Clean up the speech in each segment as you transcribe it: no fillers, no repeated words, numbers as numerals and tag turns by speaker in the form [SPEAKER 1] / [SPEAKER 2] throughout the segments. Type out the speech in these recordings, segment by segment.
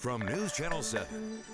[SPEAKER 1] From News Channel 7,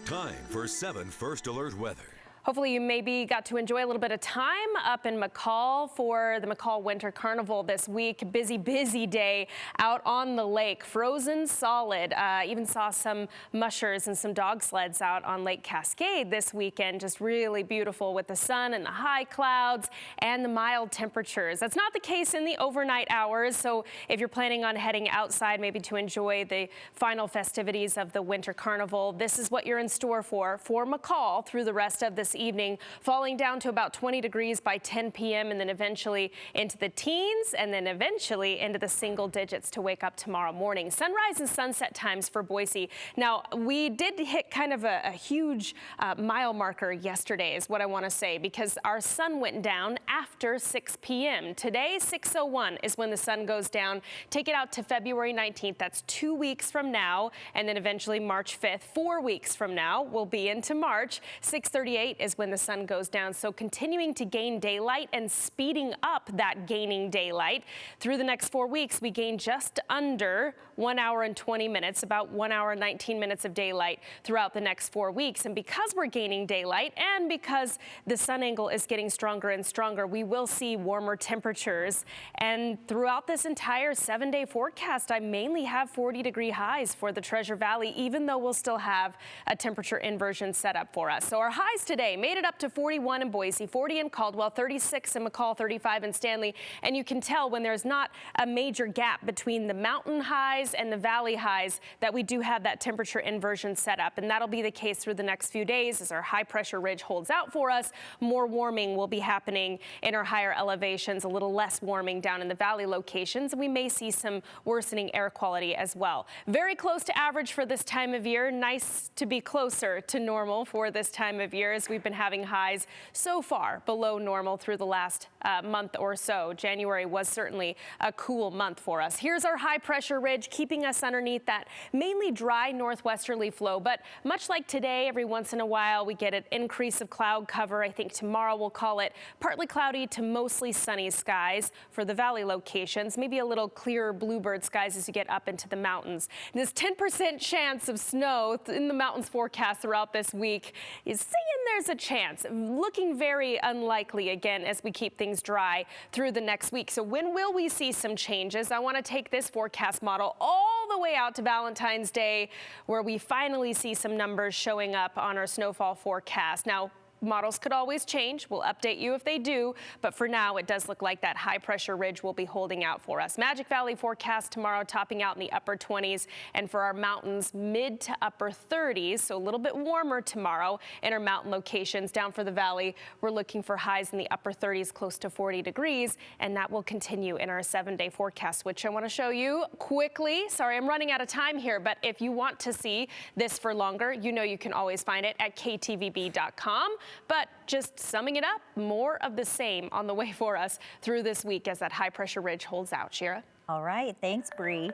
[SPEAKER 1] time for 7 First Alert weather.
[SPEAKER 2] Hopefully you maybe got to enjoy a little bit of time up in McCall for the McCall Winter Carnival this week. Busy day out on the lake, frozen solid. Even saw some mushers and some dog sleds out on Lake Cascade this weekend. Just really beautiful with the sun and the high clouds and the mild temperatures. That's not the case in the overnight hours. So if you're planning on heading outside maybe to enjoy the final festivities of the Winter Carnival, this is what you're in store for McCall through the rest of this evening, falling down to about 20 degrees by 10 p.m. and then eventually into the teens and then eventually into the single digits to wake up tomorrow morning. Sunrise and sunset times for Boise. Now, we did hit kind of a huge mile marker yesterday is what I want to say, because our sun went down after 6 p.m. Today, 6:01 is when the sun goes down. Take it out to February 19th. That's 2 weeks from now. And then eventually March 5th, 4 weeks from now, we'll be into March. 6:38 is when the sun goes down. So continuing to gain daylight and speeding up that gaining daylight. Through the next 4 weeks, we gain just under 1 hour and 20 minutes, about 1 hour and 19 minutes of daylight throughout the next 4 weeks. And because we're gaining daylight and because the sun angle is getting stronger and stronger, we will see warmer temperatures. And throughout this entire 7-day forecast, I mainly have 40-degree highs for the Treasure Valley, even though we'll still have a temperature inversion set up for us. So our highs today made it up to 41 in Boise, 40 in Caldwell, 36 in McCall, 35 in Stanley. And you can tell when there's not a major gap between the mountain highs and the valley highs that we do have that temperature inversion set up. And that'll be the case through the next few days as our high pressure ridge holds out for us. More warming will be happening in our higher elevations, a little less warming down in the valley locations. And we may see some worsening air quality as well. Very close to average for this time of year. Nice to be closer to normal for this time of year, as we've been having highs so far below normal through the last month or so. January was certainly a cool month for us. Here's our high pressure ridge keeping us underneath that mainly dry northwesterly flow. But much like today, every once in a while we get an increase of cloud cover. I think tomorrow we'll call it partly cloudy to mostly sunny skies for the valley locations. Maybe a little clearer bluebird skies as you get up into the mountains. And this 10% chance of snow in the mountains forecast throughout this week is saying there's a chance. Looking very unlikely again as we keep things dry through the next week. So when will we see some changes? I want to take this forecast model all the way out to Valentine's Day, where we finally see some numbers showing up on our snowfall forecast. Now, models could always change. We'll update you if they do. But for now, it does look like that high pressure ridge will be holding out for us. Magic Valley forecast tomorrow topping out in the upper 20s. And for our mountains, mid to upper 30s. So a little bit warmer tomorrow in our mountain locations. Down for the valley, we're looking for highs in the upper 30s, close to 40 degrees. And that will continue in our 7-day forecast, which I want to show you quickly. Sorry, I'm running out of time here. But if you want to see this for longer, you know you can always find it at ktvb.com. But just summing it up, more of the same on the way for us through this week as that high pressure ridge holds out. Shira?
[SPEAKER 3] All right. Thanks, Bree.